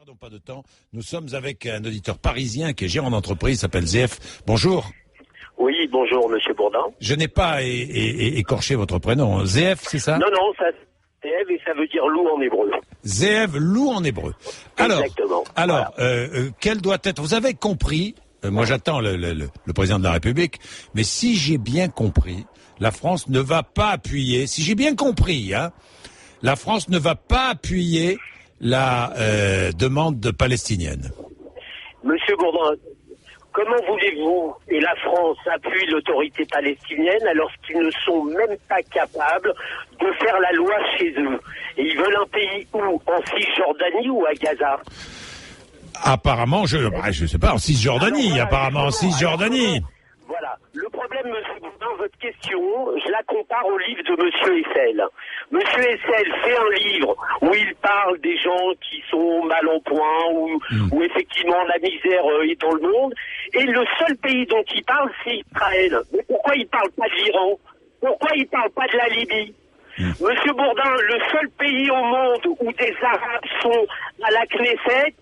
perdons pas de temps. Nous sommes avec un auditeur parisien qui est gérant d'entreprise, s'appelle ZF. Bonjour. Oui, bonjour, monsieur Bourdin. Je n'ai pas écorché votre prénom. ZF, c'est ça? Non, ça c'est Ève et ça veut dire loup en hébreu. ZF, loup en hébreu. Exactement. Alors, quel doit être... Vous avez compris, moi j'attends le président de la République, mais si j'ai bien compris, la France ne va pas appuyer, si j'ai bien compris, la France ne va pas appuyer la demande palestinienne. Monsieur Bourdin, comment voulez-vous que la France appuie l'autorité palestinienne alors qu'ils ne sont même pas capables de faire la loi chez eux? Et ils veulent un pays où? En Cisjordanie ou à Gaza? Apparemment, je sais pas, en Cisjordanie, Voilà, apparemment en Cisjordanie. Voilà. Le problème, monsieur Bourdin, votre question, je la compare au livre de monsieur Essel. Monsieur Essel fait un livre où il parle des gens qui sont mal en point, où effectivement la misère est dans le monde. Et le seul pays dont il parle, c'est Israël. Mais pourquoi il parle pas de l'Iran? Pourquoi il parle pas de la Libye? Monsieur Bourdin, le seul pays au monde où des Arabes sont à la Knesset,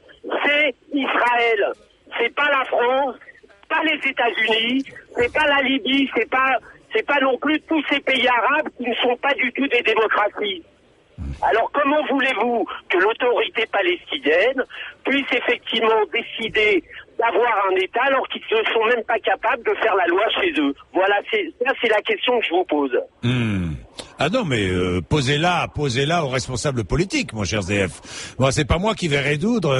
c'est Israël. C'est pas la France, pas les États-Unis, c'est pas la Libye, c'est pas non plus tous ces pays arabes qui ne sont pas du tout des démocraties. Alors comment voulez-vous que l'autorité palestinienne puisse effectivement décider d'avoir un État alors qu'ils ne sont même pas capables de faire la loi chez eux? Voilà, c'est la question que je vous pose. Ah non, mais posez-la aux responsables politiques, mon cher ZF. Bon, c'est pas moi qui vais résoudre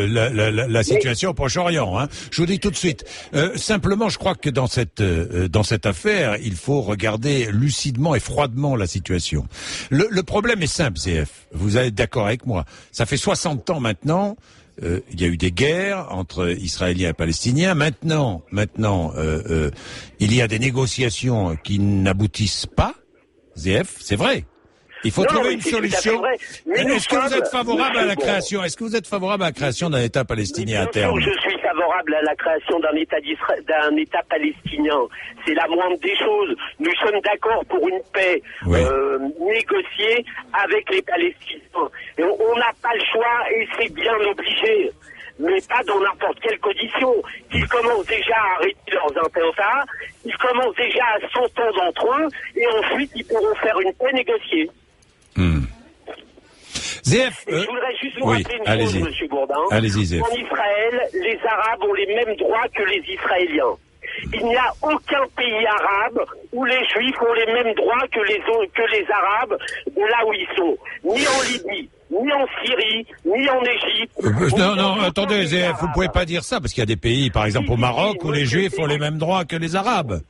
la situation au Proche-Orient. Je vous dis tout de suite. Simplement, je crois que dans cette affaire, il faut regarder lucidement et froidement la situation. Le problème est simple, ZF. Vous êtes d'accord avec moi? Ça fait 60 ans maintenant. Il y a eu des guerres entre Israéliens et Palestiniens. Maintenant, il y a des négociations qui n'aboutissent pas. ZF, c'est vrai. Il faut trouver une solution. Est-ce que vous êtes favorable à la création? Est-ce que vous êtes favorable à la création d'un État palestinien à terme? Je suis favorable à la création d'un État palestinien. C'est la moindre des choses. Nous sommes d'accord pour une paix négociée avec les Palestiniens. Et on n'a pas le choix et c'est bien obligé. Mais pas dans n'importe quelle condition. Ils commencent déjà à arrêter leurs attentats, ils commencent déjà à s'entendre entre eux, et ensuite ils pourront faire une paix négociée. ZF, je voudrais juste vous rappeler une chose, monsieur Bourdin. Allez-y, ZF. En Israël, les Arabes ont les mêmes droits que les Israéliens. Il n'y a aucun pays arabe où les Juifs ont les mêmes droits que les Arabes de là où ils sont. Ni en Libye, ni en Syrie, ni en Égypte. Non, attendez, ZF, vous pouvez pas dire ça, parce qu'il y a des pays, par exemple au Maroc, où les Juifs ont les mêmes droits que les Arabes.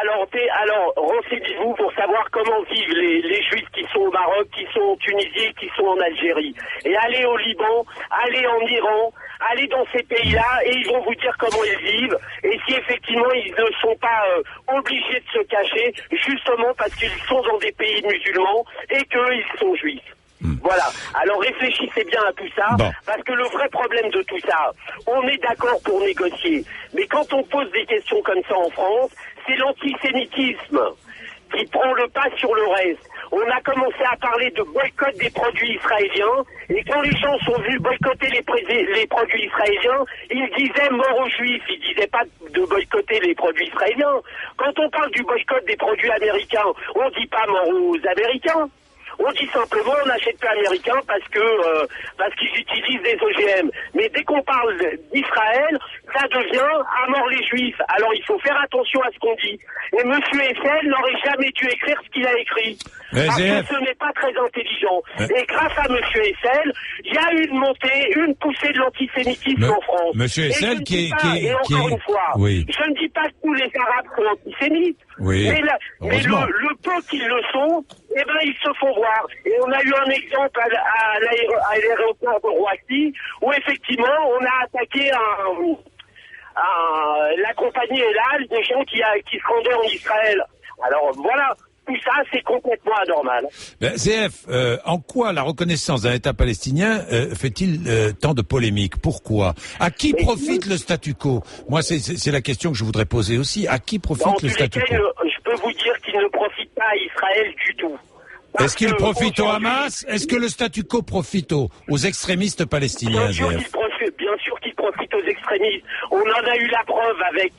Alors, renseignez-vous pour savoir comment vivent les Juifs qui sont au Maroc, qui sont en Tunisie, qui sont en Algérie. Et allez au Liban, allez en Iran, allez dans ces pays-là et ils vont vous dire comment ils vivent. Et si effectivement ils ne sont pas obligés de se cacher, justement parce qu'ils sont dans des pays musulmans et qu'ils sont juifs. Voilà. Alors réfléchissez bien à tout ça, parce que le vrai problème de tout ça, on est d'accord pour négocier, mais quand on pose des questions comme ça en France, c'est l'antisémitisme qui prend le pas sur le reste. On a commencé à parler de boycott des produits israéliens, et quand les gens sont venus boycotter les produits israéliens, ils disaient mort aux juifs, ils disaient pas de boycotter les produits israéliens. Quand on parle du boycott des produits américains, on dit pas mort aux Américains. On dit simplement on n'achète pas américain parce qu'ils utilisent des OGM. Mais dès qu'on parle d'Israël, ça devient à mort les Juifs. Alors il faut faire attention à ce qu'on dit. Et monsieur Essel n'aurait jamais dû écrire ce qu'il a écrit. Parce que ce n'est pas très intelligent. Et grâce à monsieur Essel, il y a eu une poussée de l'antisémitisme en France. Monsieur Essel encore une fois, je ne dis pas que tous les Arabes sont antisémites. Oui. Mais le peu qu'ils le sont, eh ben ils se font voir. Et on a eu un exemple à l'aéroport de Roissy où effectivement on a attaqué la compagnie El Al, des gens qui se rendaient en Israël. Alors voilà. Tout ça, c'est complètement anormal. ZF, en quoi la reconnaissance d'un État palestinien fait-il tant de polémiques? Pourquoi? À qui profite le statu quo? Moi, c'est la question que je voudrais poser aussi. À qui profite le statu quo? Je peux vous dire qu'il ne profite pas à Israël du tout. Est-ce qu'il profite au Hamas? Est-ce que le statu quo profite aux extrémistes palestiniens, Bien sûr qu'il profite aux extrémistes. On en a eu la preuve avec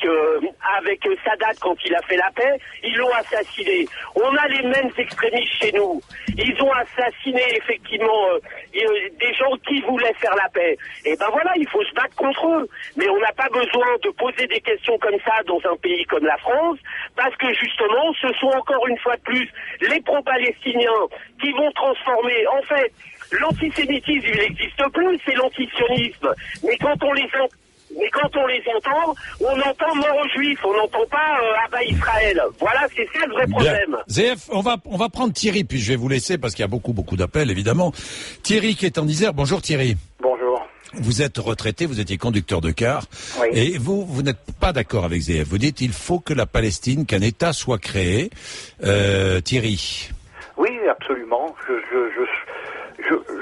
Sadat quand il a fait la paix. Ils l'ont assassiné. On a les mêmes extrémistes chez nous. Ils ont assassiné effectivement des gens qui voulaient faire la paix. Et ben voilà, il faut se battre contre eux. Mais on n'a pas besoin de poser des questions comme ça dans un pays comme la France, parce que justement, ce sont encore une fois de plus les pro-palestiniens qui vont transformer, en fait, l'antisémitisme, il n'existe plus, c'est l'antisionisme. Mais quand on les entend, on entend mort aux juifs, on n'entend pas abat Israël. Voilà, c'est ça le vrai problème. ZF, on va prendre Thierry, puis je vais vous laisser parce qu'il y a beaucoup d'appels, évidemment. Thierry qui est en Isère. Bonjour Thierry. Bonjour. Vous êtes retraité, vous étiez conducteur de car, oui. Et vous n'êtes pas d'accord avec ZF. Vous dites il faut que la Palestine, qu'un État soit créé. Thierry. Oui, absolument.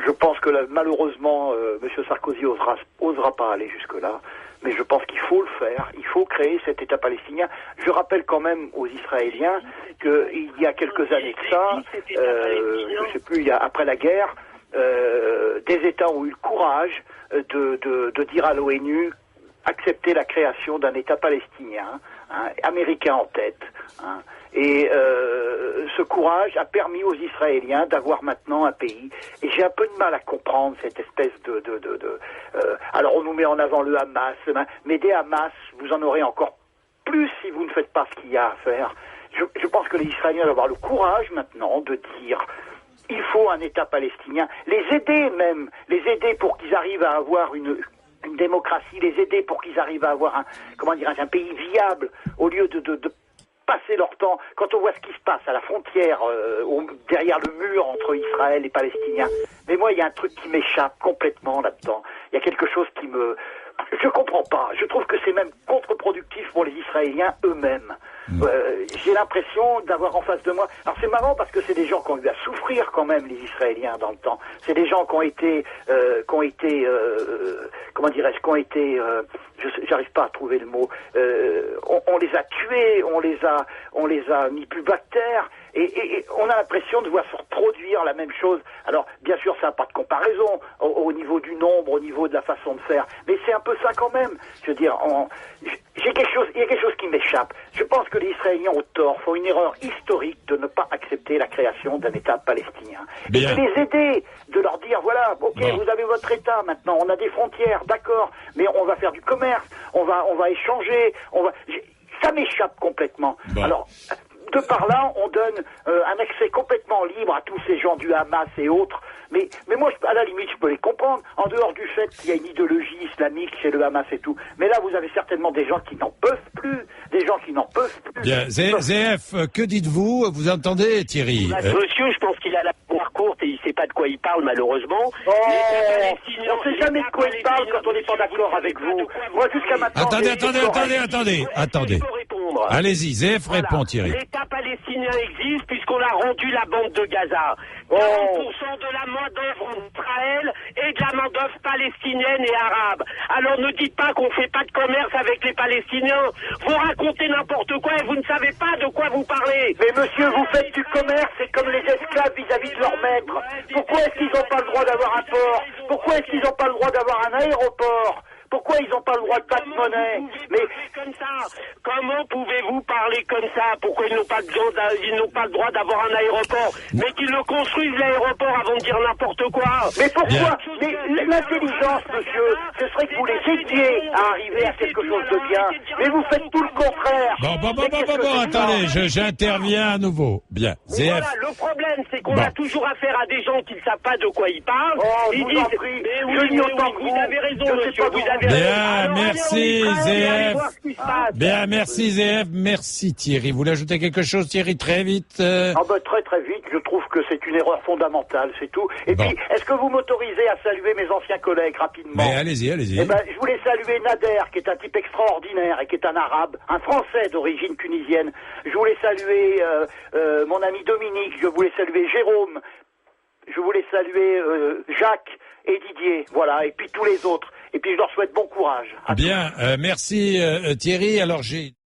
Je pense que là, malheureusement, M. Sarkozy osera pas aller jusque-là, mais je pense qu'il faut le faire. Il faut créer cet État palestinien. Je rappelle quand même aux Israéliens qu'il y a quelques années de ça, je sais plus, après la guerre, des États ont eu le courage de dire à l'ONU accepter la création d'un État palestinien, américain en tête. Et ce courage a permis aux Israéliens d'avoir maintenant un pays. Et j'ai un peu de mal à comprendre cette espèce alors on nous met en avant le Hamas, mais des Hamas, vous en aurez encore plus si vous ne faites pas ce qu'il y a à faire. Je pense que les Israéliens doivent avoir le courage maintenant de dire il faut un État palestinien, les aider pour qu'ils arrivent à avoir une démocratie, les aider pour qu'ils arrivent à avoir un pays viable, au lieu de passer leur temps, quand on voit ce qui se passe à la frontière, derrière le mur entre Israël et Palestiniens. Mais moi, il y a un truc qui m'échappe complètement là-dedans. Il y a quelque chose qui je comprends pas. Je trouve que c'est même contre-productif pour les Israéliens eux-mêmes. J'ai l'impression d'avoir en face de moi... Alors c'est marrant parce que c'est des gens qui ont eu à souffrir quand même, les Israéliens, dans le temps. C'est des gens qui ont été... j'arrive pas à trouver le mot. On les a tués, on les a mis plus bas de terre. Et on a l'impression de voir se reproduire la même chose. Alors, bien sûr, ça n'a pas de comparaison au niveau du nombre, au niveau de la façon de faire. Mais c'est un peu ça quand même. Je veux dire, il y a quelque chose qui m'échappe. Je pense que les Israéliens ont tort, font une erreur historique de ne pas accepter la création d'un État palestinien. Bien. Et de les aider, de leur dire, voilà, ok, vous avez votre État maintenant, on a des frontières, d'accord, mais on va faire du commerce, on va échanger, ça m'échappe complètement. Alors... De par là, on donne un accès complètement libre à tous ces gens du Hamas et autres. Mais moi, à la limite, je peux les comprendre, en dehors du fait qu'il y a une idéologie islamique chez le Hamas et tout. Mais là, vous avez certainement des gens qui n'en peuvent plus. Bien, ZF, que dites-vous? Vous entendez, Thierry? Monsieur, je pense qu'il a la mémoire courte et il ne sait pas de quoi il parle, malheureusement. On ne sait jamais de quoi il parle quand on n'est pas d'accord avec vous. Moi, jusqu'à maintenant... Attendez. Allez-y, ZF répond, Thierry. L'État palestinien existe puisqu'on a rendu la bande de Gaza. 40% de la main-d'œuvre d'Israël et de la main-d'œuvre palestinienne et arabe. Alors ne dites pas qu'on ne fait pas de commerce avec les Palestiniens. Vous racontez n'importe quoi et vous ne savez pas de quoi vous parlez. Mais monsieur, vous faites du commerce, c'est comme les esclaves vis-à-vis de leur maître. Pourquoi est-ce qu'ils n'ont pas le droit d'avoir un port? Pourquoi est-ce qu'ils n'ont pas le droit d'avoir un aéroport? Pourquoi ils n'ont pas le droit de pas de monnaie? Mais comme ça, comment pouvez-vous parler comme ça? Pourquoi ils n'ont pas le droit d'avoir un aéroport? Mais qu'ils le construisent l'aéroport avant de dire n'importe quoi. Mais pourquoi? Mais l'intelligence, monsieur, ce serait que vous les aidiez à arriver à quelque chose de bien. Mais vous faites tout le contraire. Bon, attendez, j'interviens à nouveau. Bien, ZF. Voilà, le problème, c'est qu'on a toujours affaire à des gens qui ne savent pas de quoi ils parlent. Ils disent, vous avez raison, monsieur, vous avez Bien, merci ZF. Bien, merci ZF. Merci Thierry. Vous voulez ajouter quelque chose, Thierry, très vite? Très vite. Je trouve que c'est une erreur fondamentale, c'est tout. Et puis, est-ce que vous m'autorisez à saluer mes anciens collègues rapidement? Mais allez-y. Je voulais saluer Nader, qui est un type extraordinaire et qui est un arabe, un Français d'origine tunisienne. Je voulais saluer mon ami Dominique. Je voulais saluer Jérôme. Je voulais saluer Jacques et Didier. Voilà. Et puis tous les autres. Et puis je leur souhaite bon courage. Bien, merci Thierry. Alors